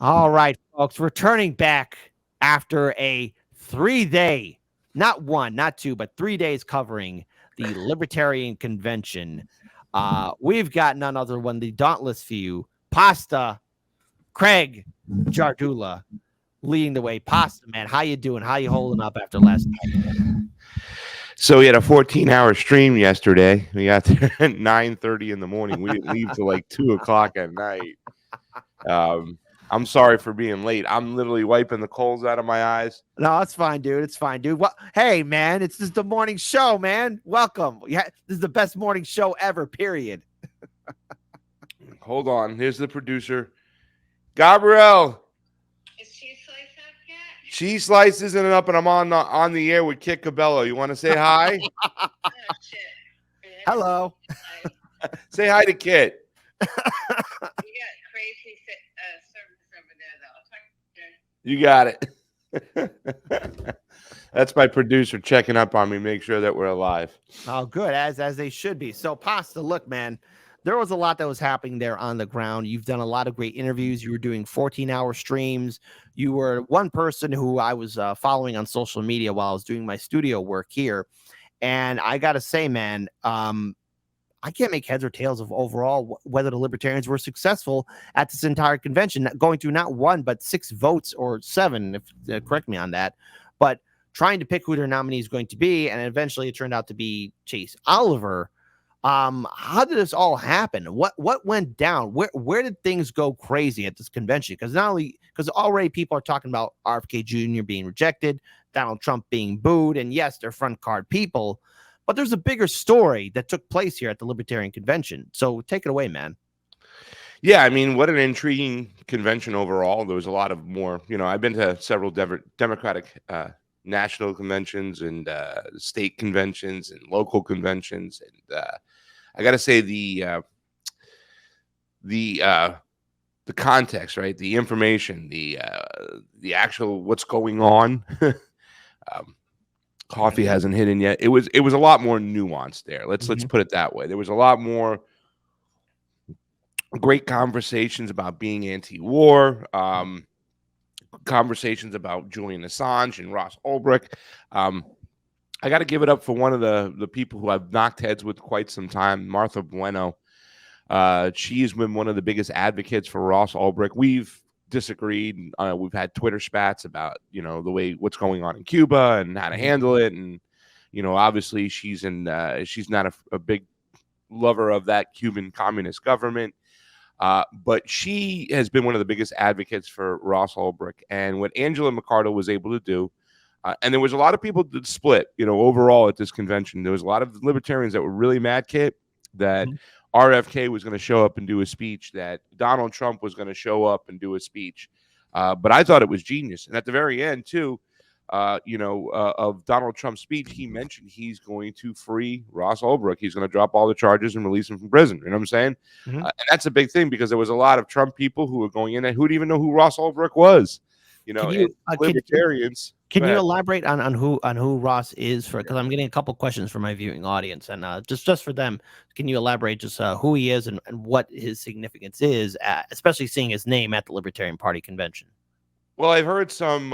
All right, folks, returning back after a 3-day, not one, not two, but 3 days covering the Libertarian Convention. We've got none other than the Dauntless Few, Pasta, Craig, Jardula, leading the way. Pasta, man, how you doing? How you holding up after last night? So we had a 14-hour stream yesterday. We got there at 9:30 in the morning. We didn't leave till like 2 o'clock at night. I'm sorry for being late. I'm literally wiping the coals out of my eyes. No, it's fine, dude. It's fine, dude. What? Hey, man, it's just the morning show, man. Welcome. Yeah, this is the best morning show ever. Period. Hold on. Here's the producer, Gabrielle. Is cheese slice up yet? Cheese slice isn't up, and I'm on the air with Kit Cabello. You want to say hi? Oh shit! Hello. Say hi to Kit. We got crazy service over there, though. You got it. That's my producer checking up on me, make sure that we're alive. Oh, good, as they should be. So, Pasta, look, man, there was a lot that was happening there on the ground. You've done a lot of great interviews. You were doing 14-hour streams. You were one person who I was following on social media while I was doing my studio work here. And I got to say, man, I can't make heads or tails of overall whether the Libertarians were successful at this entire convention, going through not one, but 6 votes or 7, if correct me on that. But trying to pick who their nominee is going to be, and eventually it turned out to be Chase Oliver. How did this all happen? What went down? Where did things go crazy at this convention? Because already people are talking about RFK Jr. being rejected, Donald Trump being booed, and yes, they're front card people, but there's a bigger story that took place here at the Libertarian Convention. So take it away, man. Yeah, I mean, what an intriguing convention overall. There was a lot of more, I've been to several Democratic national conventions and state conventions and local conventions, and I got to say the context, right? The information, the actual what's going on. Coffee hasn't hit in yet. It was a lot more nuanced there. Let's put it that way. There was a lot more great conversations about being anti-war. Conversations about Julian Assange and Ross Ulbricht. I got to give it up for one of the people who I've knocked heads with quite some time, Martha Bueno. She's been one of the biggest advocates for Ross Ulbricht. We've disagreed. We've had Twitter spats about, what's going on in Cuba and how to handle it. And, obviously she's not a big lover of that Cuban communist government. But she has been one of the biggest advocates for Ross Ulbricht. And what Angela McArdle was able to do, and there was a lot of people that split, overall at this convention. There was a lot of libertarians that were really mad, Kit, that RFK was going to show up and do a speech, that Donald Trump was going to show up and do a speech. But I thought it was genius. And at the very end, too, of Donald Trump's speech, he mentioned he's going to free Ross Ulbricht. He's going to drop all the charges and release him from prison. You know what I'm saying? And that's a big thing because there was a lot of Trump people who were going in and who didn't even know who Ross Ulbricht was. Libertarians. Can you elaborate on who Ross is because I'm getting a couple questions from my viewing audience and just for them. Can you elaborate just who he is and what his significance is, especially seeing his name at the Libertarian Party convention? Well, I've heard some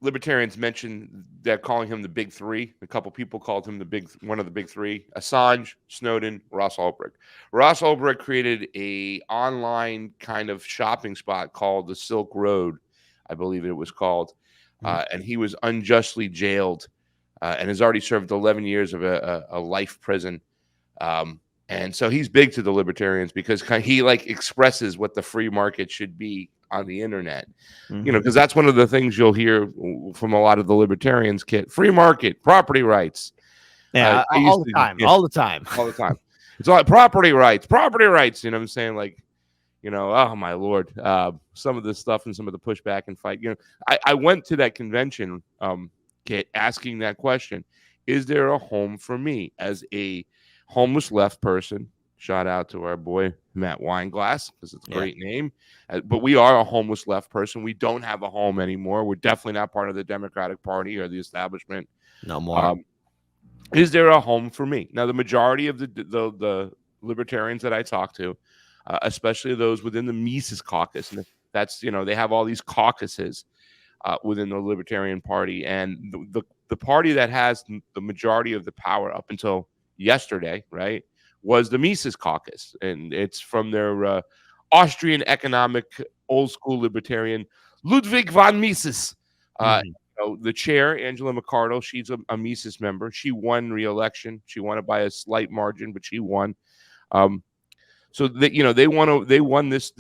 libertarians mention they're calling him the Big Three. A couple people called him one of the Big Three: Assange, Snowden, Ross Ulbricht. Ross Ulbricht created a online kind of shopping spot called the Silk Road, I believe it was called, and he was unjustly jailed and has already served 11 years of a life prison. And so he's big to the libertarians because he expresses what the free market should be on the internet, because that's one of the things you'll hear from a lot of the libertarians, Kit. Free market, property rights. Yeah, all the time. It's all like property rights. You know what I'm saying? Oh my Lord. Some of the stuff and some of the pushback and fight. I went to that convention, Kit, asking that question. Is there a home for me as a homeless left person? Shout out to our boy, Matt Weinglass, because it's a great name. But we are a homeless left person. We don't have a home anymore. We're definitely not part of the Democratic Party or the establishment. No more. Is there a home for me? Now, the majority of the libertarians that I talk to especially those within the Mises caucus. And that's, they have all these caucuses within the Libertarian Party. And the party that has the majority of the power up until yesterday, right, was the Mises caucus. And it's from their Austrian economic old school libertarian Ludwig von Mises. The chair, Angela McArdle, she's a Mises member. She won re-election. She won it by a slight margin, but she won. So that they won this.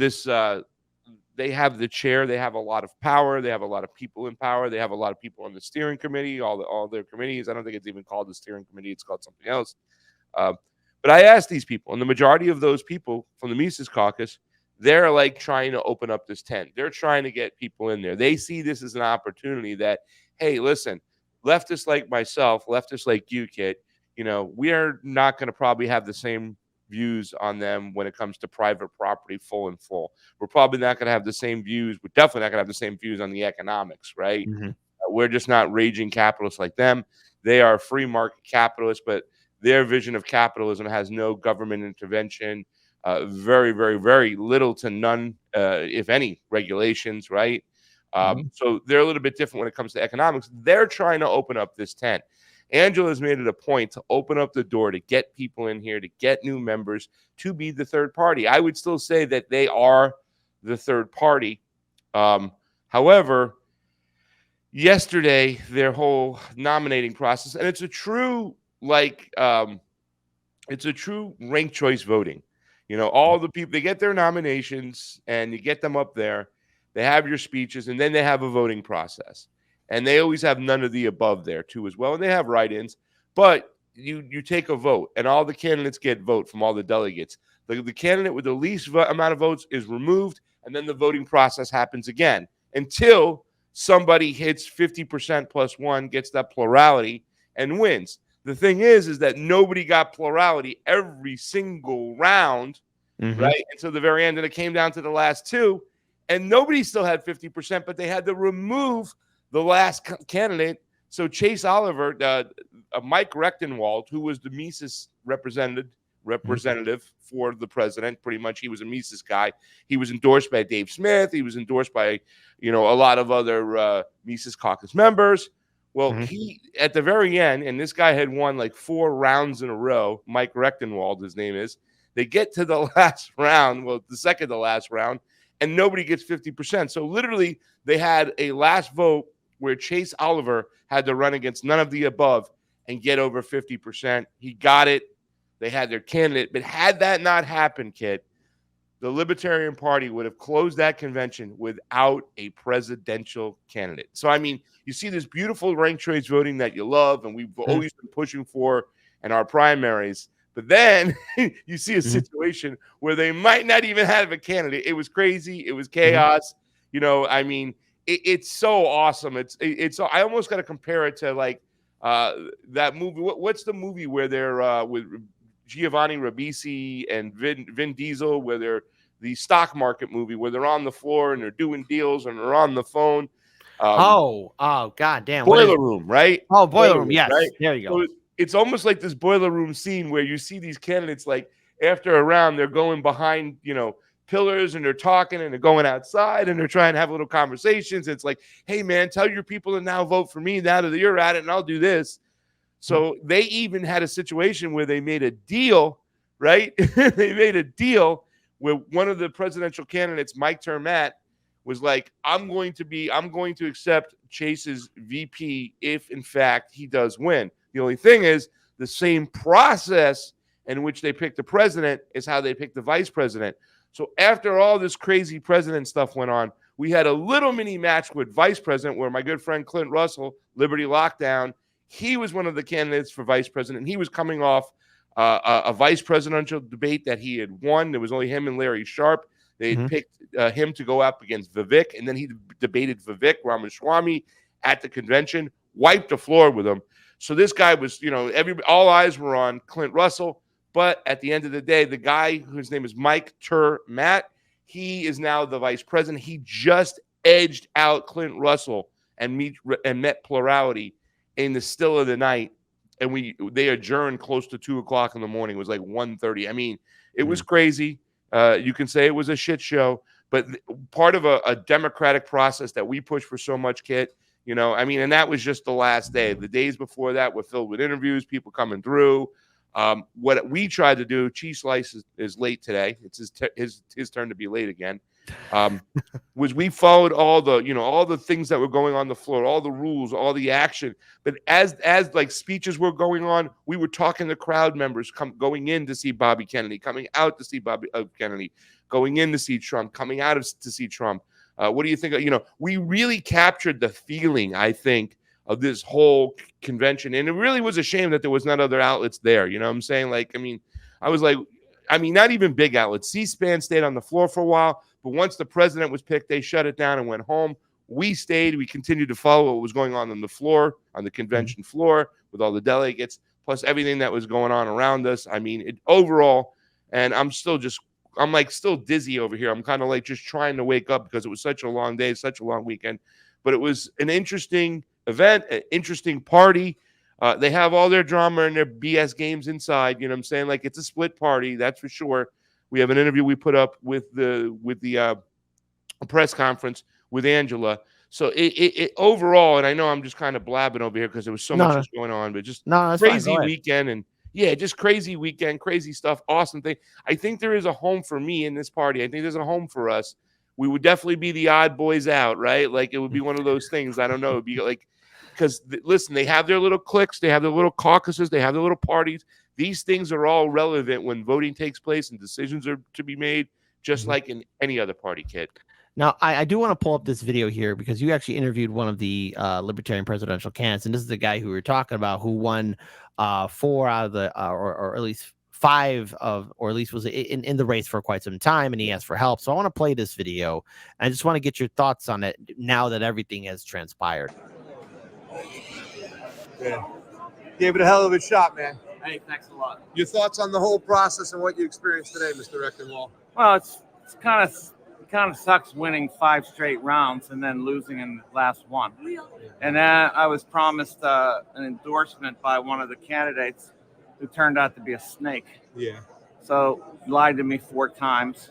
They have the chair. They have a lot of power. They have a lot of people in power. They have a lot of people on the steering committee. All their committees. I don't think it's even called the steering committee. It's called something else. But I asked these people, and the majority of those people from the Mises caucus, they're like trying to open up this tent. They're trying to get people in there. They see this as an opportunity that, hey, listen, leftists like myself, leftists like you, Kit, we are not going to probably have the same views on them when it comes to private property full. We're probably not going to have the same views. We're definitely not going to have the same views on the economics, right? We're just not raging capitalists like them. They are free market capitalists, but their vision of capitalism has no government intervention, very, very, very little to none, if any, regulations, right? So they're a little bit different when it comes to economics. They're trying to open up this tent. Angela's made it a point to open up the door to get people in here, to get new members, to be the third party. I would still say that they are the third party. However, yesterday, their whole nominating process, and it's a true ranked choice voting. All the people, they get their nominations and you get them up there. They have your speeches, and then they have a voting process. And they always have none of the above there, too, as well. And they have write-ins. But you take a vote, and all the candidates get vote from all the delegates. The candidate with the least amount of votes is removed, and then the voting process happens again until somebody hits 50% plus one, gets that plurality, and wins. The thing is that nobody got plurality every single round, right? Until the very end, and it came down to the last two, and nobody still had 50%, but they had to remove the last candidate. So Chase Oliver, Mike Rechtenwald, who was the Mises representative for the president, pretty much he was a Mises guy. He was endorsed by Dave Smith. He was endorsed by, a lot of other Mises caucus members. Well, he, at the very end, and this guy had won like 4 rounds in a row, Mike Rechtenwald, his name is, they get to the last round, the second to last round, and nobody gets 50%. So literally they had a last vote where Chase Oliver had to run against none of the above and get over 50%. He got it. They had their candidate. But had that not happened, Kid, the Libertarian Party would have closed that convention without a presidential candidate. So, I mean, you see this beautiful ranked choice voting that you love and we've always been pushing for in our primaries. But then you see a situation where they might not even have a candidate. It was crazy. It was chaos. I mean, it's so awesome. It's. I almost got to compare it to like that movie. What's the movie where they're with Giovanni Ribisi and Vin Diesel, where they're the stock market movie where they're on the floor and they're doing deals and they're on the phone. God damn. Boiler Room, right? Oh, Boiler Room. Yes. Right? There you go. So it's almost like this Boiler Room scene where you see these candidates, like after a round, they're going behind, pillars and they're talking and they're going outside and they're trying to have little conversations. It's like, hey, man, tell your people to now vote for me now that you're at it and I'll do this. So they even had a situation where they made a deal, right? They made a deal where one of the presidential candidates, Mike Termat, was like, I'm going to accept Chase's VP if, in fact, he does win. The only thing is the same process in which they picked the president is how they picked the vice president. So after all this crazy president stuff went on, we had a little mini match with vice president where my good friend Clint Russell, Liberty Lockdown, he was one of the candidates for vice president. He was coming off a vice presidential debate that he had won. There was only him and Larry Sharp. They had picked him to go up against Vivek, and then he debated Vivek Ramaswamy at the convention, wiped the floor with him. So this guy was, all eyes were on Clint Russell. But at the end of the day, the guy whose name is Mike Termat, he is now the vice president. He just edged out Clint Russell and met plurality in the still of the night. And they adjourned close to 2:00 in the morning. It was like 1:30. I mean, it was crazy. You can say it was a shit show, but part of a democratic process that we push for so much, Kit. You know, I mean, and that was just the last day. The days before that were filled with interviews, people coming through. What we tried to do, Cheese Slice is late today. It's his turn to be late again. Was we followed all the things that were going on the floor, all the rules, all the action. But as like speeches were going on, we were talking to crowd members going in to see Bobby Kennedy, coming out to see Bobby Kennedy, going in to see Trump, coming out to see Trump. What do you think? We really captured the feeling, I think, of this whole convention. And it really was a shame that there was not other outlets there. You know what I'm saying? Like, not even big outlets. C-SPAN stayed on the floor for a while, but once the president was picked, they shut it down and went home. We stayed. We continued to follow what was going on the floor, on the convention floor, with all the delegates, plus everything that was going on around us. I mean, overall, and I'm still dizzy over here. I'm kind of like just trying to wake up because it was such a long day, such a long weekend. But it was an interesting event, an interesting party. They have all their drama and their BS games inside. You know what I'm saying? Like, it's a split party, that's for sure. We have an interview we put up with the press conference with Angela. So it overall, and I know I'm just kind of blabbing over here because there was so much going on, but just crazy weekend. And yeah, just crazy weekend, crazy stuff, awesome thing. I think there is a home for me in this party. I think there's a home for us. We would definitely be the odd boys out, right? Like, it would be one of those things. I don't know. It'd be like, because listen, they have their little cliques, they have their little caucuses, they have their little parties. These things are all relevant when voting takes place and decisions are to be made, just like in any other party, Kid. Now, I do want to pull up this video here because you actually interviewed one of the Libertarian presidential candidates, and this is the guy who we were talking about who won 4 out of the, or at least 5 of, or at least was in the race for quite some time, and he asked for help. So I want to play this video, and I just want to get your thoughts on it now that everything has transpired. Yeah. Gave it a hell of a shot, man. Hey, thanks a lot. Your thoughts on the whole process and what you experienced today, Mr. Rectenwall? Well, it's kind of sucks winning 5 straight rounds and then losing in the last one. And then I was promised an endorsement by one of the candidates who turned out to be a snake. Yeah. So lied to me 4 times,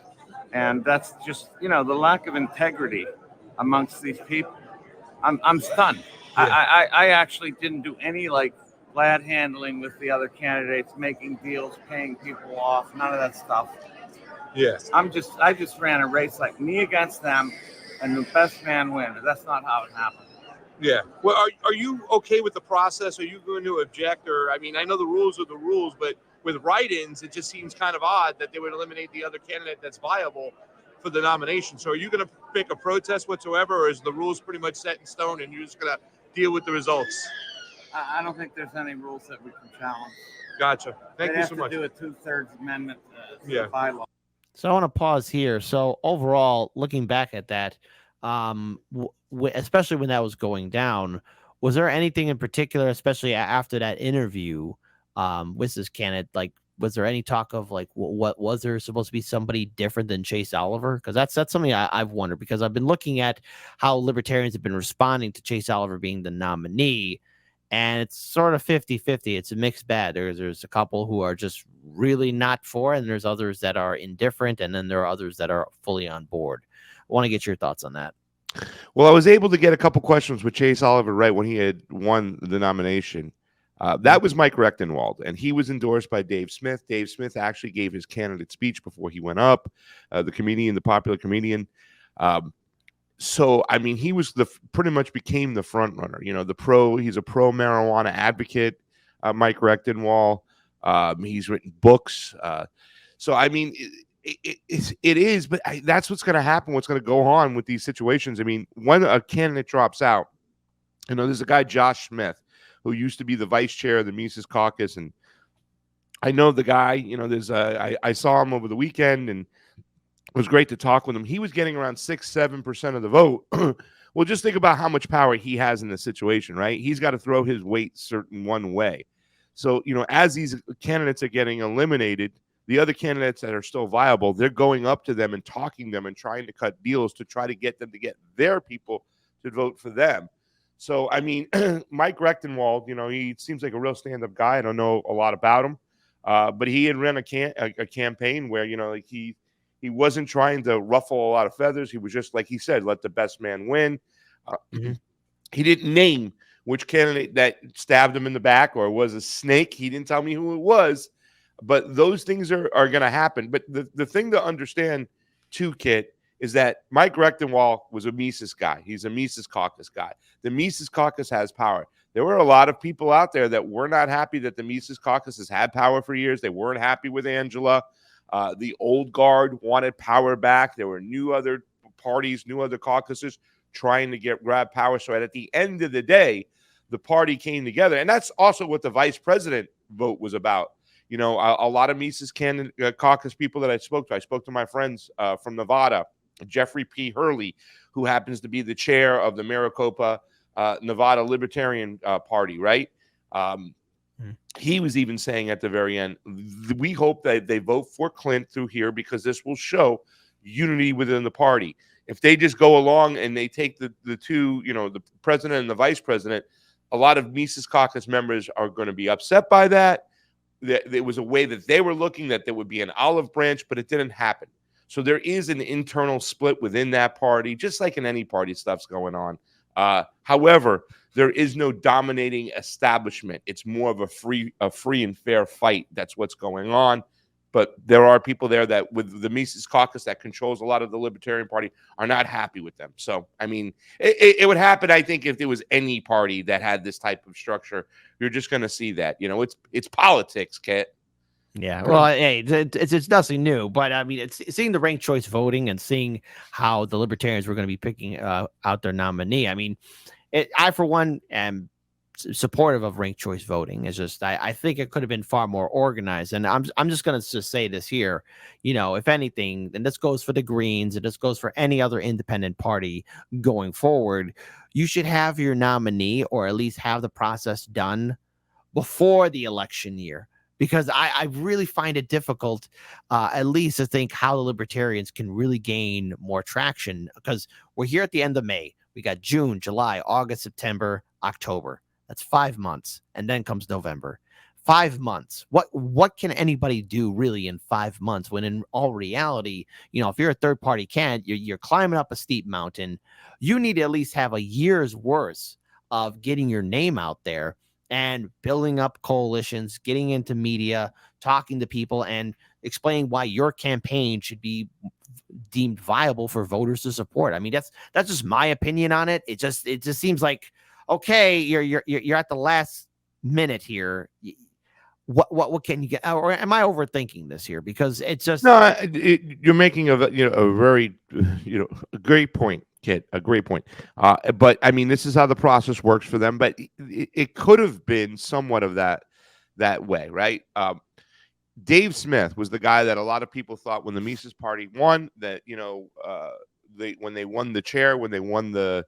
and that's just the lack of integrity amongst these people. I'm stunned. Yeah. I actually didn't do any glad handling with the other candidates, making deals, paying people off, none of that stuff. Yes. I just ran a race like me against them, and the best man wins. That's not how it happened. Yeah. Well, are you okay with the process? Are you going to object? Or, I mean, I know the rules are the rules, but with write-ins, it just seems kind of odd that they would eliminate the other candidate that's viable for the nomination. So are you going to pick a protest whatsoever, or is the rules pretty much set in stone and you're just going to deal with the results? I don't think there's any rules that we can challenge. Gotcha. Thank you so much. They have to do a 2/3 amendment to the bylaw. So I want to pause here. So overall, looking back at that, especially when that was going down, was there anything in particular, especially after that interview with this candidate, like, was there any talk of what was there supposed to be somebody different than Chase Oliver? Because that's something I've wondered, because I've been looking at how libertarians have been responding to Chase Oliver being the nominee, and it's sort of 50-50. It's a mixed bag. There's a couple who are just really not for, and there's others that are indifferent, and then there are others that are fully on board. I want to get your thoughts on that. Well, I was able to get a couple questions with Chase Oliver right when he had won the nomination. That was Mike Rectenwald, and he was endorsed by Dave Smith. Dave Smith actually gave his candidate speech before he went up, the popular comedian. So, I mean, he was pretty much became the front runner. He's a pro marijuana advocate, Mike Rectenwald. He's written books. So, I mean, it is, but that's what's going to happen. What's going to go on with these situations. I mean, when a candidate drops out, there's a guy, Josh Smith, who used to be the vice chair of the Mises Caucus. And I know the guy, I saw him over the weekend, and it was great to talk with him. He was getting around 6-7% of the vote. Well, just think about how much power he has in this situation, right? He's got to throw his weight certain one way. So, as these candidates are getting eliminated, the other candidates that are still viable, they're going up to them and talking to them and trying to cut deals to try to get them to get their people to vote for them. So, I mean, Mike Rectenwald, he seems like a real stand-up guy. I don't know a lot about him, but he had run a campaign where, He wasn't trying to ruffle a lot of feathers. He was just, like he said, let the best man win. He didn't name which candidate that stabbed him in the back or was a snake. He didn't tell me who it was, but those things are going to happen. But the thing to understand too, Kit, is that Mike Rechtenwald was a Mises guy. He's a Mises Caucus guy. The Mises Caucus has power. There were a lot of people out there that were not happy that the Mises Caucus has had power for years. They weren't happy with Angela. The old guard wanted power back. There were new other parties, new other caucuses trying to grab power. So at the end of the day, the party came together. And that's also what the vice president vote was about. You know, a lot of Mises caucus people that I spoke to my friends from Nevada, Jeffrey P. Hurley, who happens to be the chair of the Maricopa Nevada Libertarian Party, right? He was even saying at the very end, we hope that they vote for Clint through here because this will show unity within the party. If they just go along and they take the two, you know, the president and the vice president, a lot of Mises Caucus members are going to be upset by that. There was a way that they were looking that there would be an olive branch, but it didn't happen. So there is an internal split within that party, just like in any party stuff's going on. However, there is no dominating establishment. It's more of a free and fair fight. That's what's going on. But there are people there that with the Mises Caucus that controls a lot of the Libertarian Party are not happy with them. So, I mean, it would happen, I think, if there was any party that had this type of structure. You're just going to see that. You know, it's politics, Kit. Yeah, well, hey, it's nothing new, but I mean, it's seeing the ranked choice voting and seeing how the Libertarians were going to be picking out their nominee. I mean, I for one am supportive of ranked choice voting. It's just I think it could have been far more organized, and I'm just going to just say this here. You know, if anything, and this goes for the Greens, and this goes for any other independent party going forward, you should have your nominee, or at least have the process done before the election year. Because I really find it difficult, at least to think how the Libertarians can really gain more traction. Because we're here at the end of May. We got June, July, August, September, October. That's 5 months. And then comes November. 5 months. What can anybody do really in 5 months when in all reality, you know, if you're a third party candidate, you're climbing up a steep mountain. You need to at least have a year's worth of getting your name out there and building up coalitions, getting into media, talking to people, and explaining why your campaign should be deemed viable for voters to support. I mean, that's just my opinion on it. It just seems like, okay, you're at the last minute here. What can you get? Or am I overthinking this here? Because it's just you're making a very a great point, Kit. A great point. But I mean, this is how the process works for them. But it could have been somewhat of that way, right? Dave Smith was the guy that a lot of people thought when the Mises Party won that when they won the chair, when they won the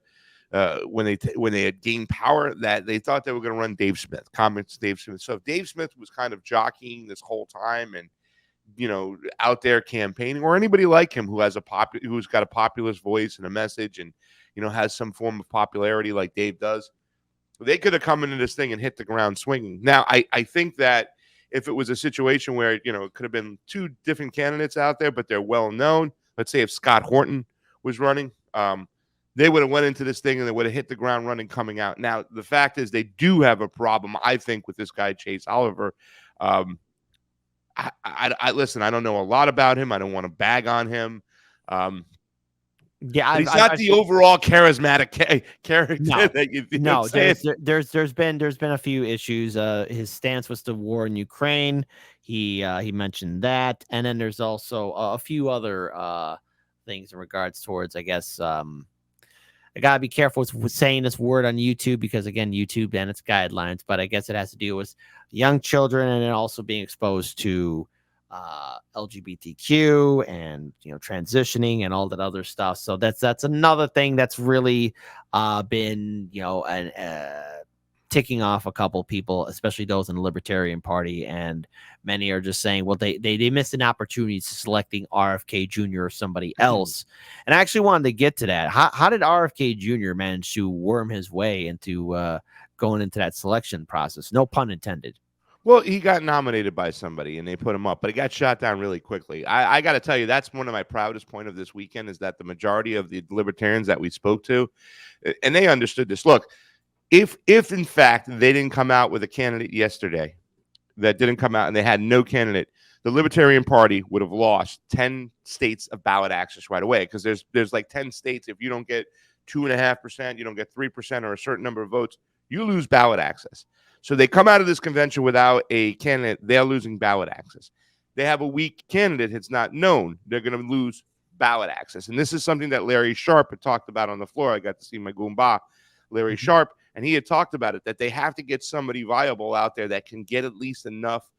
when they had gained power, that they thought they were going to run Dave Smith, comments Dave Smith. So if Dave Smith was kind of jockeying this whole time and out there campaigning, or anybody like him who has who's got a populist voice and a message and has some form of popularity like Dave does, they could have come into this thing and hit the ground swinging. Now I think that if it was a situation where it could have been two different candidates out there, but they're well known, let's say if Scott Horton was running, they would have went into this thing and they would have hit the ground running coming out. Now, the fact is they do have a problem, I think, with this guy, Chase Oliver. I listen, I don't know a lot about him. I don't want to bag on him. Yeah, he's not the overall charismatic character that you no. There's been a few issues. His stance with the war in Ukraine. He mentioned that, and then there's also a few other things in regards towards, I guess. I gotta be careful with saying this word on YouTube because, again, YouTube and its guidelines. But I guess it has to do with young children and then also being exposed to LGBTQ and transitioning and all that other stuff. So that's another thing that's really been ticking off a couple people, especially those in the Libertarian Party, and many are just saying, well, they missed an opportunity to selecting RFK Jr. or somebody else. And I actually wanted to get to that. How did RFK Jr. manage to worm his way into going into that selection process? No pun intended. Well, he got nominated by somebody and they put him up, but he got shot down really quickly. I got to tell you, that's one of my proudest point of this weekend is that the majority of the libertarians that we spoke to, and they understood this. Look, if in fact they didn't come out with a candidate yesterday that didn't come out and they had no candidate, the Libertarian Party would have lost 10 states of ballot access right away because there's like 10 states. If you don't get 2.5%, you don't get 3% or a certain number of votes, you lose ballot access. So they come out of this convention without a candidate. They're losing ballot access. They have a weak candidate. It's not known. They're going to lose ballot access. And this is something that Larry Sharp had talked about on the floor. I got to see my Goomba, Larry Sharp, and he had talked about it, that they have to get somebody viable out there that can get at least enough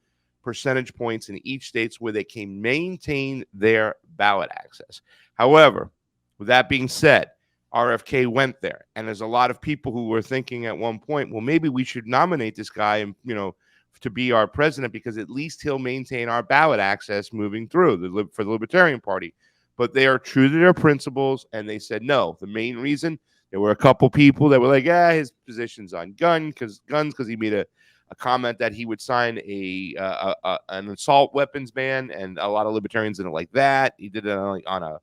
percentage points in each state where they can maintain their ballot access. However, with that being said, RFK went there, and there's a lot of people who were thinking at one point, well, maybe we should nominate this guy and to be our president because at least he'll maintain our ballot access moving through for the Libertarian Party. But they are true to their principles, and they said no. The main reason, there were a couple people that were like, his position's on guns because he made a comment that he would sign an assault weapons ban, and a lot of libertarians didn't like that. He did it on a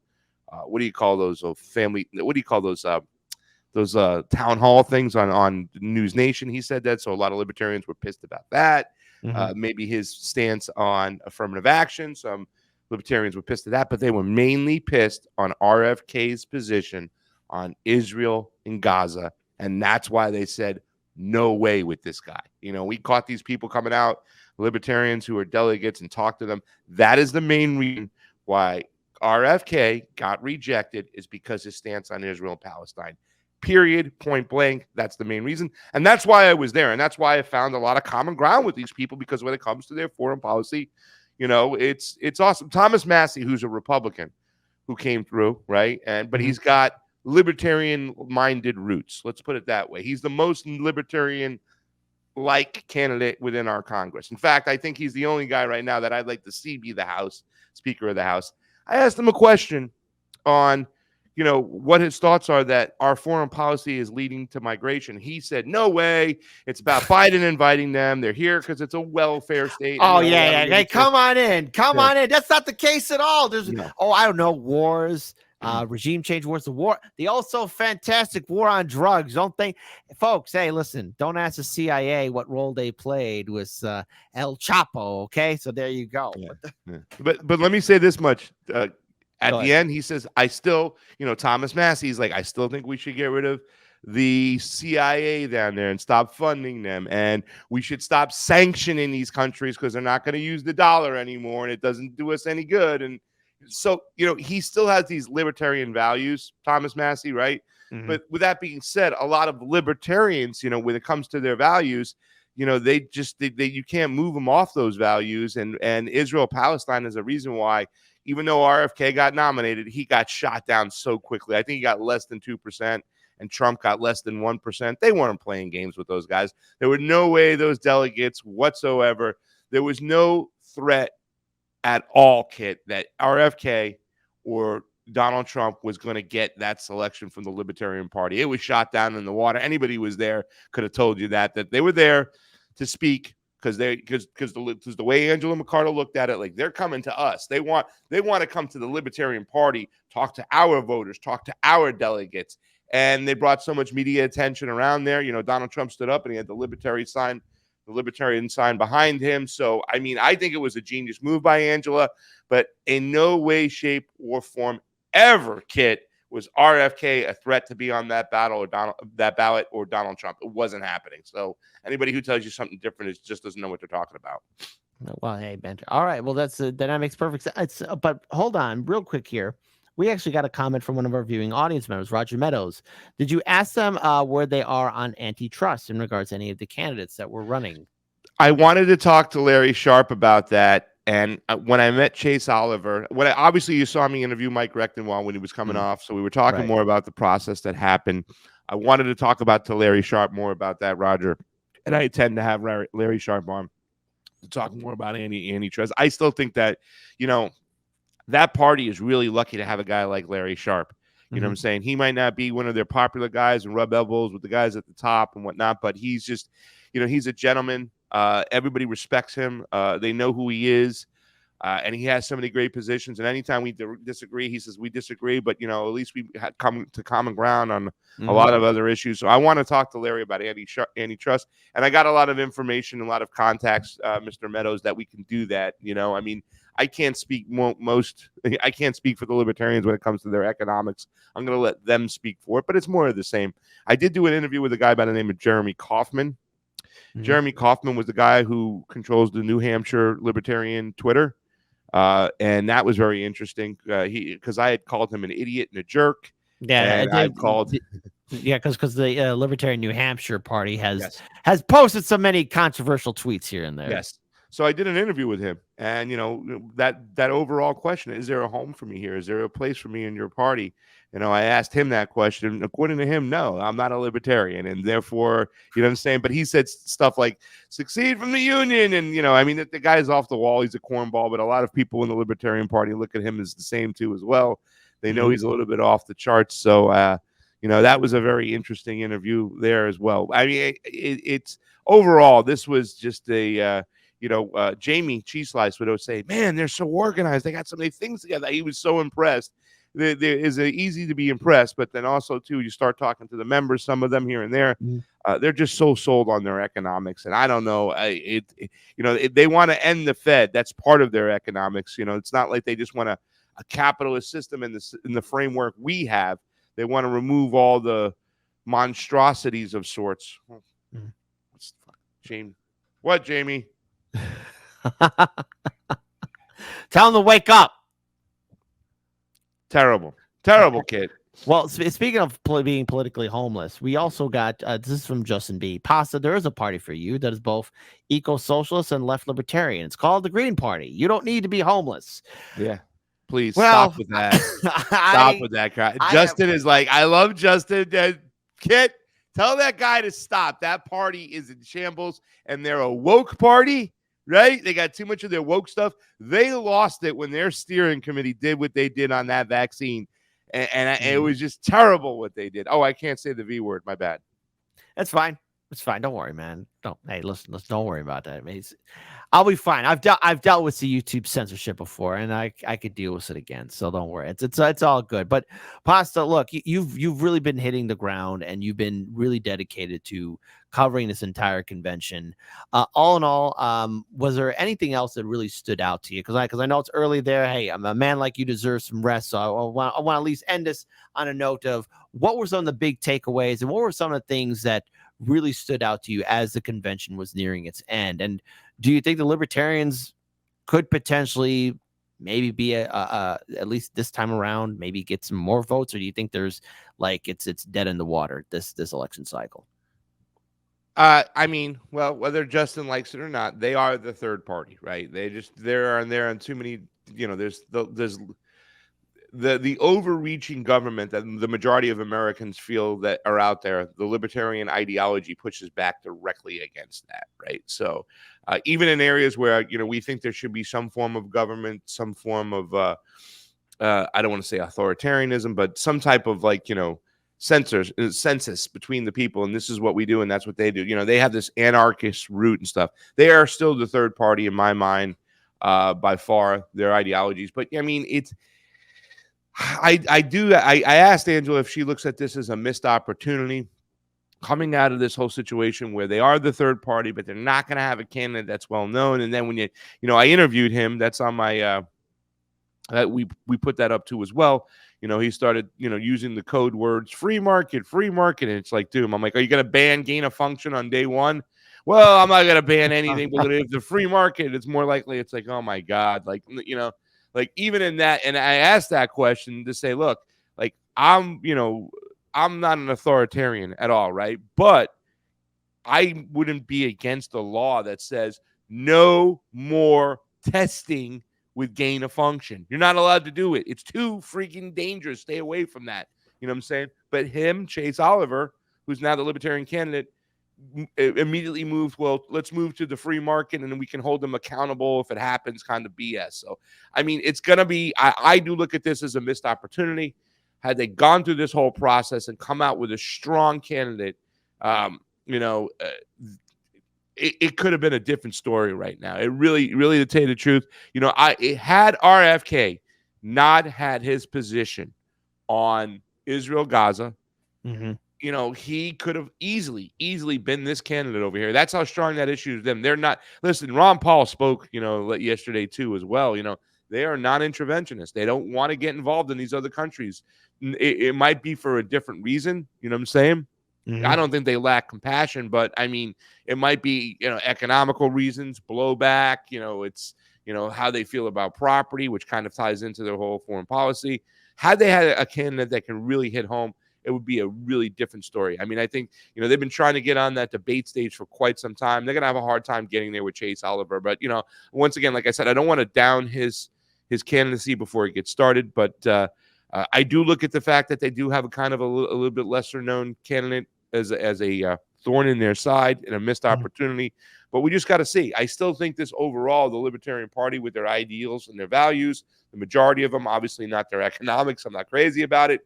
what do you call those family? What do you call those town hall things on News Nation? He said that, so a lot of libertarians were pissed about that. Maybe his stance on affirmative action. Some libertarians were pissed at that, but they were mainly pissed on RFK's position on Israel and Gaza, and that's why they said no way with this guy. We caught these people coming out, libertarians who are delegates, and talked to them. That is the main reason why RFK got rejected, is because his stance on Israel and Palestine. Period. Point blank. That's the main reason. And that's why I was there. And that's why I found a lot of common ground with these people, because when it comes to their foreign policy, it's awesome. Thomas Massey, who's a Republican who came through, right? But he's got libertarian-minded roots. Let's put it that way. He's the most libertarian-like candidate within our Congress. In fact, I think he's the only guy right now that I'd like to see be the Speaker of the House. I asked him a question on, what his thoughts are that our foreign policy is leading to migration. He said, no way. It's about Biden inviting them. They're here because it's a welfare state. Oh, yeah. Hey, come on in. Come on in. That's not the case at all. There's, I don't know, wars, regime change wars, the also fantastic war on drugs. Don't think, folks, hey, listen, don't ask the CIA what role they played with El Chapo, okay? So there you go. But let me say this much. At the end, he says, I still, Thomas Massey's like, I still think we should get rid of the CIA down there and stop funding them. And we should stop sanctioning these countries because they're not going to use the dollar anymore. And it doesn't do us any good. And so, he still has these libertarian values, Thomas Massey, right? But with that being said, a lot of libertarians, when it comes to their values, they you can't move them off those values. And Israel, Palestine is a reason why, even though RFK got nominated, he got shot down so quickly. I think he got less than 2%, and Trump got less than 1%. They weren't playing games with those guys. There were no way those delegates whatsoever. There was no threat at all, Kit, that RFK or Donald Trump was going to get that selection from the Libertarian Party. It was shot down in the water. Anybody who was there could have told you that they were there to speak. Because the way Angela McCardle looked at it, like, they're coming to us. They want to come to the Libertarian Party, talk to our voters, talk to our delegates, and they brought so much media attention around there. Donald Trump stood up and he had the Libertarian sign behind him. So I think it was a genius move by Angela, but in no way, shape, or form ever, Kit, was RFK a threat to be on that ballot or Donald Trump. It wasn't happening. So anybody who tells you something different just doesn't know what they're talking about. Well, hey, Ben. All right. Well, that makes perfect sense. But hold on real quick here. We actually got a comment from one of our viewing audience members, Roger Meadows. Did you ask them where they are on antitrust in regards to any of the candidates that were running? I wanted to talk to Larry Sharp about that. And when I met Chase Oliver, obviously you saw me interview Mike Rechtenwald when he was coming off. So we were talking more about the process that happened. I wanted to talk to Larry Sharp more about that, Roger. And I intend to have Larry Sharp on to talk more about antitrust. I still think that, that party is really lucky to have a guy like Larry Sharp. You know what I'm saying? He might not be one of their popular guys and rub elbows with the guys at the top and whatnot, but he's just, he's a gentleman. Everybody respects him. They know who he is. And he has so many great positions. And anytime we disagree, he says we disagree, but at least we had come to common ground on a lot of other issues. So I want to talk to Larry about antitrust, and I got a lot of information, a lot of contacts, Mr. Meadows, that we can do that. I mean, I can't speak I can't speak for the Libertarians when it comes to their economics. I'm going to let them speak for it, but it's more of the same. I did do an interview with a guy by the name of Jeremy Kaufman. Jeremy Kaufman was the guy who controls the New Hampshire Libertarian Twitter. And that was very interesting. Because I had called him an idiot and a jerk. Yeah, and I called. Yeah, because the Libertarian New Hampshire Party has posted so many controversial tweets here and there. Yes. So I did an interview with him, and that overall question: is there a home for me here? Is there a place for me in your party? I asked him that question. According to him, no, I'm not a libertarian, and therefore, you know what I'm saying. But he said stuff like "succeed from the union," and I mean, the guy's off the wall. He's a cornball, but a lot of people in the Libertarian Party look at him as the same too as well. They know he's a little bit off the charts. So, that was a very interesting interview there as well. I mean, it's overall, this was just a. Jamie Cheese Slice would say, man, they're so organized. They got so many things together. He was so impressed. There is easy to be impressed, but then also, too, you start talking to the members, some of them here and there. They're just so sold on their economics. And I don't know. They want to end the Fed. That's part of their economics. It's not like they just want a capitalist system in the framework we have. They want to remove all the monstrosities of sorts. Jamie. What, Jamie? Tell him to wake up. Terrible kid. Well, speaking of being politically homeless, we also got this is from Justin B. Pasta, there is a party for you that is both eco-socialist and left libertarian. It's called the Green Party. You don't need to be homeless. Yeah. Please stop with that. Stop with that guy. Justin is like, I love Justin. Kit, tell that guy to stop. That party is in shambles, and they're a woke party. Right? They got too much of their woke stuff. They lost it when their steering committee did what they did on that vaccine. And it was just terrible what they did. Oh, I can't say the V word. My bad. That's fine. It's fine. Don't worry, man. Listen, don't worry about that. I mean, I'll be fine. I've dealt with the YouTube censorship before, and I could deal with it again. So don't worry. It's all good. But Pasta, look, you've really been hitting the ground, and you've been really dedicated to covering this entire convention. All in all, was there anything else that really stood out to you? Because I know it's early there. Hey, I'm a man like you, deserve some rest. So I want to at least end this on a note of what were some of the big takeaways, and what were some of the things that really stood out to you as the convention was nearing its end? And do you think the Libertarians could potentially maybe be at least this time around, maybe get some more votes, or do you think there's it's dead in the water this election cycle? I mean, well, whether Justin likes it or not, they are the third party, right? They're on too many. There's the overreaching government that the majority of Americans feel that are out there. The libertarian ideology pushes back directly against that, right? So even in areas where we think there should be some form of government, some form of I don't want to say authoritarianism, but some type of census between the people, and this is what we do and that's what they do. They have this anarchist root and stuff. They are still the third party in my mind, by far, their ideologies. But I mean, I asked Angela if she looks at this as a missed opportunity coming out of this whole situation where they are the third party, but they're not going to have a candidate that's well known. And then when I interviewed him, that's on my we put that up too as well. He started using the code words free market, and it's like, dude, I'm like, are you going to ban gain of function on day one? Well, I'm not going to ban anything, but if the free market, it's more likely. It's like, oh my God, like even in that, and I asked that question to say, look, like I'm not an authoritarian at all, right? But I wouldn't be against a law that says no more testing with gain of function. You're not allowed to do it. It's too freaking dangerous. Stay away from that. You know what I'm saying? But Chase Oliver, who's now the Libertarian candidate, immediately moved, well, let's move to the free market and then we can hold them accountable if it happens, kind of BS. So, I mean, it's going to be, I do look at this as a missed opportunity. Had they gone through this whole process and come out with a strong candidate, it could have been a different story right now. It really, really, to tell you the truth, it had RFK not had his position on Israel, Gaza, he could have easily been this candidate over here. That's how strong that issue is. Them. They're not. Listen, Ron Paul spoke, yesterday too as well. They are non-interventionists. They don't want to get involved in these other countries. It might be for a different reason. You know what I'm saying? I don't think they lack compassion, but I mean, it might be, economical reasons, blowback, it's, how they feel about property, which kind of ties into their whole foreign policy. Had they had a candidate that can really hit home, it would be a really different story. I mean, I think, they've been trying to get on that debate stage for quite some time. They're going to have a hard time getting there with Chase Oliver. But, once again, like I said, I don't want to down his candidacy before he gets started. But I do look at the fact that they do have a kind of a little bit lesser known candidate as a thorn in their side and a missed opportunity. But we just got to see. I still think this overall, the Libertarian Party with their ideals and their values, the majority of them, obviously not their economics. I'm not crazy about it.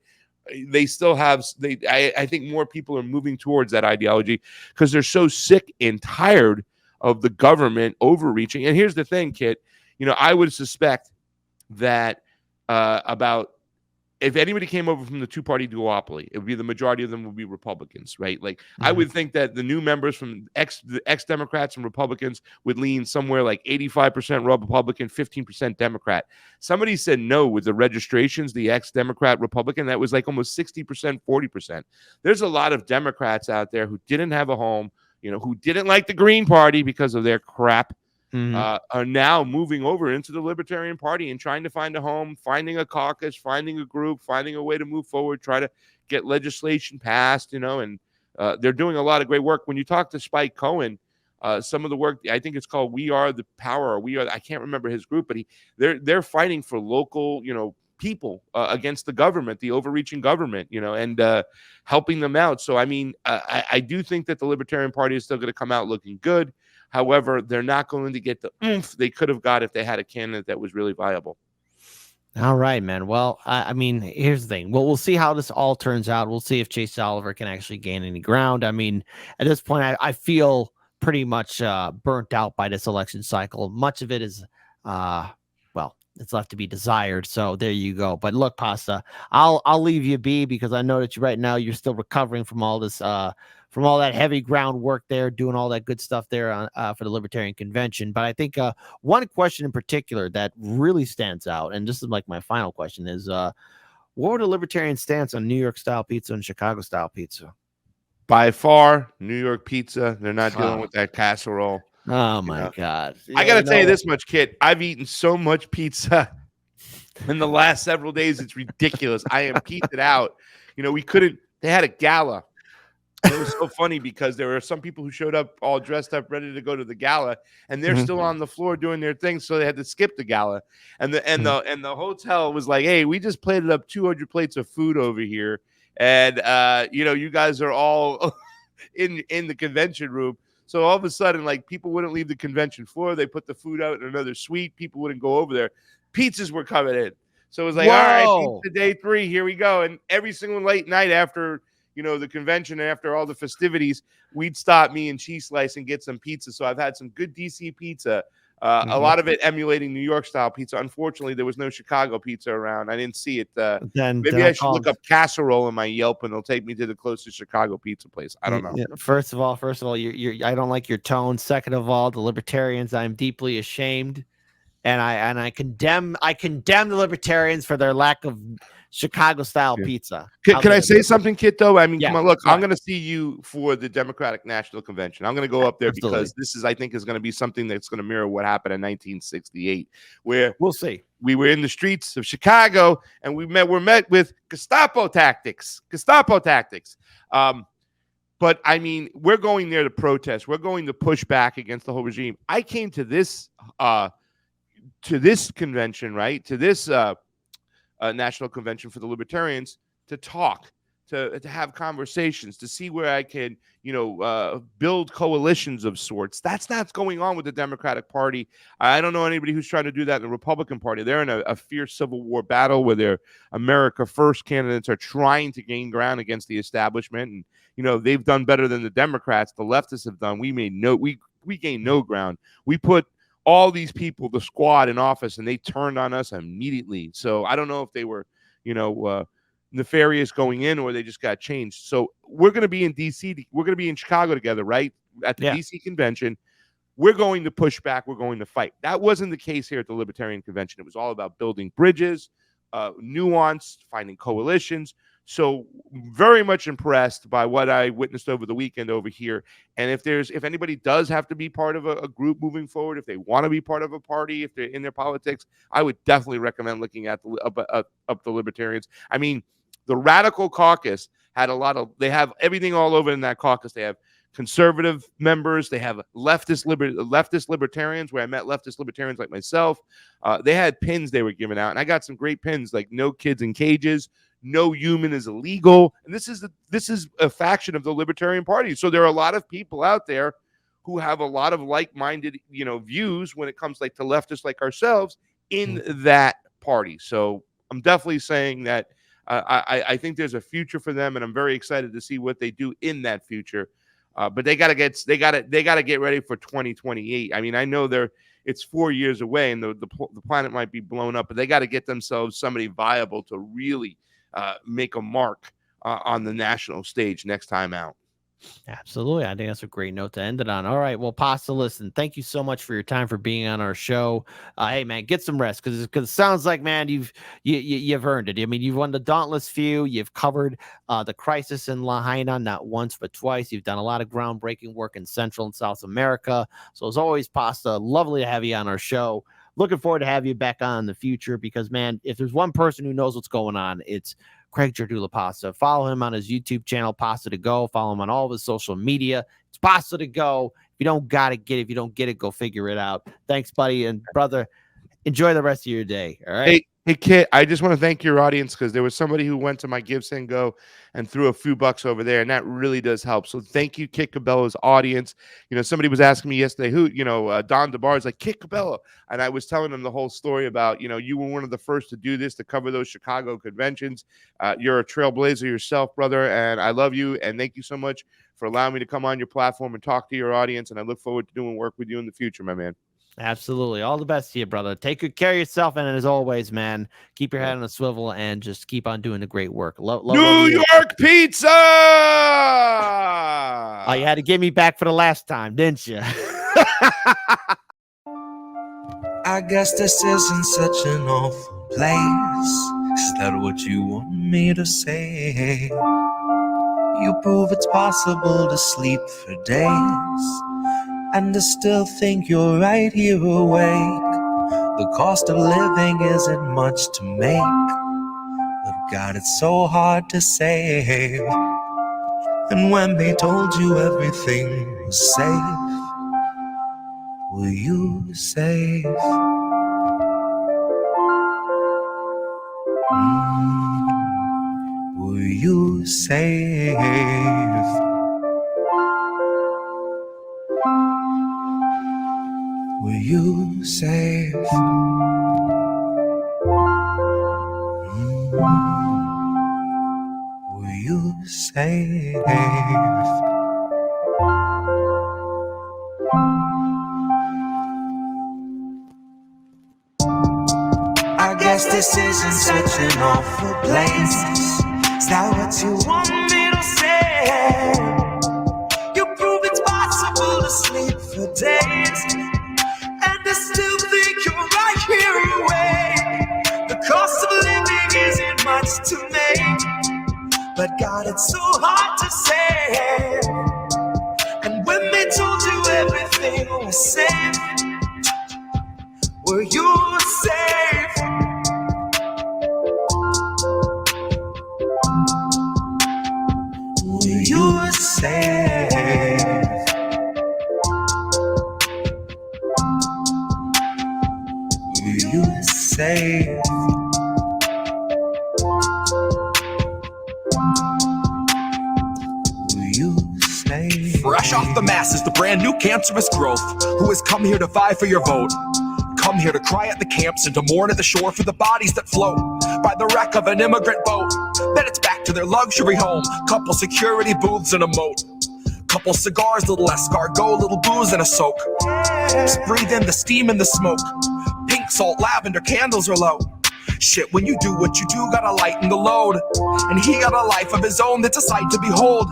They still have, I think more people are moving towards that ideology because they're so sick and tired of the government overreaching. And here's the thing, Kit, I would suspect that about, if anybody came over from the two-party duopoly, it would be the majority of them would be Republicans, right? Like I would think that the new members from the ex-Democrats and Republicans would lean somewhere like 85% Republican, 15% Democrat. Somebody said no with the registrations, the ex-Democrat Republican, that was like almost 60%, 40%. There's a lot of Democrats out there who didn't have a home, who didn't like the Green Party because of their crap. Are now moving over into the Libertarian Party and trying to find a home, finding a caucus, finding a group, finding a way to move forward, try to get legislation passed, and they're doing a lot of great work. When you talk to Spike Cohen, some of the work, I think it's called We Are the Power, or I can't remember his group, but they're fighting for local, people against the government, the overreaching government, and helping them out. So, I mean, I do think that the Libertarian Party is still going to come out looking good. However, they're not going to get the oomph they could have got if they had a candidate that was really viable. All right, man. Well, I mean, here's the thing. Well, we'll see how this all turns out. We'll see if Chase Oliver can actually gain any ground. I mean, at this point, I feel pretty much burnt out by this election cycle. Much of it is, well, it's left to be desired. So there you go. But look, Pasta, I'll leave you be because I know that right now you're still recovering from all this from all that heavy groundwork there, doing all that good stuff there for the Libertarian Convention. But I think one question in particular that really stands out, and this is like my final question, is what would a Libertarian stance on New York style pizza and Chicago style pizza? By far, New York pizza. They're not dealing with that casserole. Oh my God. I got to tell you this much, Kit. I've eaten so much pizza in the last several days. It's ridiculous. I am pizzaed out. They had a gala. It was so funny because there were some people who showed up all dressed up, ready to go to the gala, and they're still on the floor doing their thing, so they had to skip the gala. And the hotel was like, "Hey, we just plated up 200 plates of food over here, and you guys are all in the convention room." So all of a sudden, like people wouldn't leave the convention floor. They put the food out in another suite. People wouldn't go over there. Pizzas were coming in, so it was like, "All right, pizza day 3, here we go." And every single late night after the convention and after all the festivities, we'd stop me and Cheese Slice and get some pizza. So I've had some good DC pizza, a lot of it emulating New York style pizza. Unfortunately, there was no Chicago pizza around. I didn't see it. Maybe I should look up casserole in my Yelp and it'll take me to the closest Chicago pizza place. I don't know. Yeah, first of all, I don't like your tone. Second of all, the Libertarians, I'm deeply ashamed. And I condemn the Libertarians for their lack of Chicago style pizza. Can I say something, Kit, though? I mean, Yeah, come on, look, right. I'm going to see you for the Democratic National Convention. I'm going to go up there because this I think is going to be something that's going to mirror what happened in 1968, where we'll see. We were in the streets of Chicago and we're met with Gestapo tactics. But I mean, we're going there to protest. We're going to push back against the whole regime. I came to this convention, right? To this national convention for the Libertarians to talk, to have conversations, to see where I can, build coalitions of sorts. That's not going on with the Democratic Party. I don't know anybody who's trying to do that in the Republican Party. They're in a fierce civil war battle where their America First candidates are trying to gain ground against the establishment. And, they've done better than the Democrats. The leftists have done. We we gained no ground. We put all these people, the squad, in office, and they turned on us immediately. So I don't know if they were, nefarious going in, or they just got changed. So we're going to be in DC. We're going to be in Chicago together, right? At the DC convention. We're going to push back. We're going to fight. That wasn't the case here at the Libertarian Convention. It was all about building bridges, nuance, finding coalitions. So very much impressed by what I witnessed over the weekend over here. And if anybody does have to be part of a group moving forward, if they want to be part of a party, if they're in their politics, I would definitely recommend looking at the Libertarians. I mean, the Radical Caucus they have everything all over in that caucus. They have conservative members. They have leftist libertarians, where I met leftist libertarians like myself. They had pins they were giving out, and I got some great pins like "No kids in cages," "No human is illegal," and this is a faction of the Libertarian Party. So there are a lot of people out there who have a lot of like-minded, views when it comes to leftists like ourselves in that party. So I'm definitely saying that I think there's a future for them, and I'm very excited to see what they do in that future. But they got to get ready for 2028. I mean, I know it's 4 years away, and the planet might be blown up, but they got to get themselves somebody viable to really make a mark on the national stage next time out. Absolutely. I think that's a great note to end it on. All right. Well, Pasta, listen, thank you so much for your time, for being on our show. Hey, man, get some rest, because it sounds like, man, you've earned it. I mean, you've won the Dauntless Few. You've covered the crisis in Lahaina not once but twice. You've done a lot of groundbreaking work in Central and South America. So as always, Pasta, lovely to have you on our show. Looking forward to have you back on in the future, because, man, if there's one person who knows what's going on, it's Craig Jardula Pasta. Follow him on his YouTube channel, Pasta to Go. Follow him on all of his social media. It's Pasta to Go. If you don't got it, get it. If you don't get it, go figure it out. Thanks, buddy. And brother, enjoy the rest of your day. All right. Hey, Kit, I just want to thank your audience, because there was somebody who went to my Give, Send, Go and threw a few bucks over there, and that really does help. So thank you, Kit Cabela's audience. Somebody was asking me yesterday who, Don DeBar is like, Kit Cabela. And I was telling them the whole story about, you were one of the first to do this, to cover those Chicago conventions. You're a trailblazer yourself, brother, and I love you. And thank you so much for allowing me to come on your platform and talk to your audience. And I look forward to doing work with you in the future, my man. Absolutely. All the best to you, brother. Take good care of yourself. And as always, man, keep your head on a swivel and just keep on doing the great work. New York pizza! Oh, you had to get me back for the last time, didn't you? I guess this isn't such an awful place. Is that what you want me to say? You prove it's possible to sleep for days and to still think you're right here awake. The cost of living isn't much to make, but God, it's so hard to save. And when they told you everything was safe, were you safe? Were you safe? Were you safe? Were you safe? I guess this isn't such an awful place. Is that what you want me to say? You prove it's possible to sleep for days and to still think you're right here awake. The cost of living isn't much to make, but God, it's so hard to say. And when they told you everything was safe, were you safe? Were you safe? Were you safe? Were you safe? Fresh off the masses, the brand new cancerous growth, who has come here to vie for your vote. Come here to cry at the camps and to mourn at the shore for the bodies that float by the wreck of an immigrant boat. Then it's back to their luxury home, couple security booths and a moat. Couple cigars, little escargot, little booze and a soak. Just breathe in the steam and the smoke. Pink salt, lavender, candles are low. Shit, when you do what you do, gotta lighten the load. And he got a life of his own that's a sight to behold.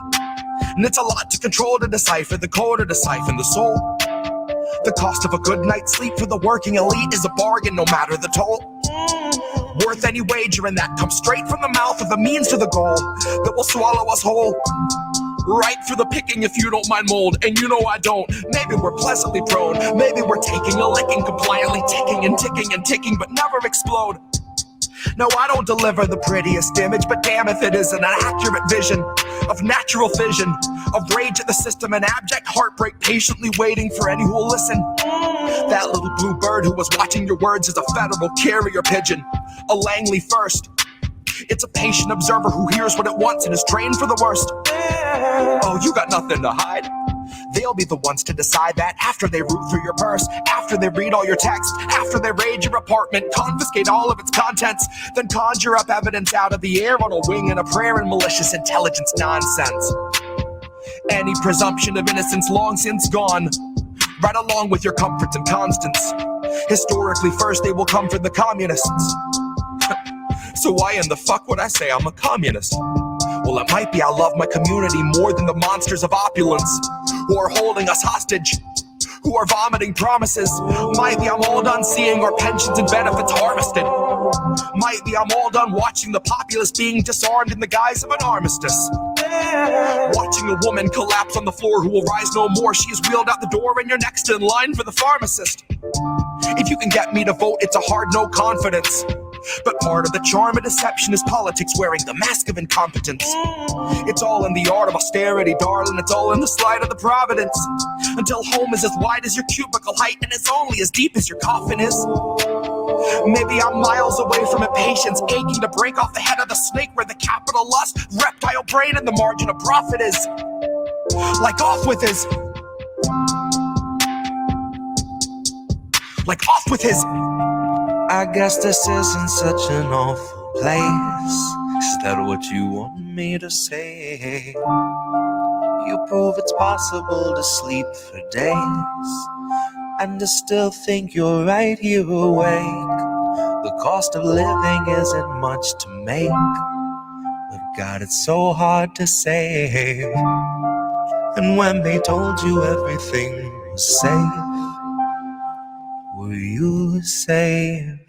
And it's a lot to control, to decipher the code or to siphon the soul. The cost of a good night's sleep for the working elite is a bargain, no matter the toll. Worth any wager, and that comes straight from the mouth of the means to the goal that will swallow us whole. Right for the picking if you don't mind mold, and you know I don't. Maybe we're pleasantly prone, maybe we're taking a licking, compliantly ticking and ticking and ticking, but never explode. No, I don't deliver the prettiest image, but damn if it isn't an accurate vision of natural fission, of rage at the system and abject heartbreak, patiently waiting for any who will listen. That little blue bird who was watching your words is a federal carrier pigeon, a Langley first. It's a patient observer who hears what it wants and is trained for the worst. Oh, you got nothing to hide. They'll be the ones to decide that after they root through your purse, after they read all your text, after they raid your apartment, confiscate all of its contents, then conjure up evidence out of the air on a wing and a prayer and malicious intelligence nonsense. Any presumption of innocence long since gone, right along with your comforts and constants. Historically, first they will come for the communists. So why in the fuck would I say I'm a communist? Well, it might be I love my community more than the monsters of opulence who are holding us hostage, who are vomiting promises. Might be I'm all done seeing our pensions and benefits harvested. Might be I'm all done watching the populace being disarmed in the guise of an armistice. Watching a woman collapse on the floor who will rise no more. She is wheeled out the door and you're next in line for the pharmacist. If you can get me to vote, it's a hard no confidence. But part of the charm of deception is politics wearing the mask of incompetence. It's all in the art of austerity, darling. It's all in the slide of the providence. Until home is as wide as your cubicle height and it's only as deep as your coffin is. Maybe I'm miles away from impatience, aching to break off the head of the snake where the capital lust, reptile brain, and the margin of profit is. Like off with his. Like off with his. I guess this isn't such an awful place. Is that what you want me to say? You prove it's possible to sleep for days and to still think you're right here awake. The cost of living isn't much to make, but God, it's so hard to save. And when they told you everything was safe, were you safe?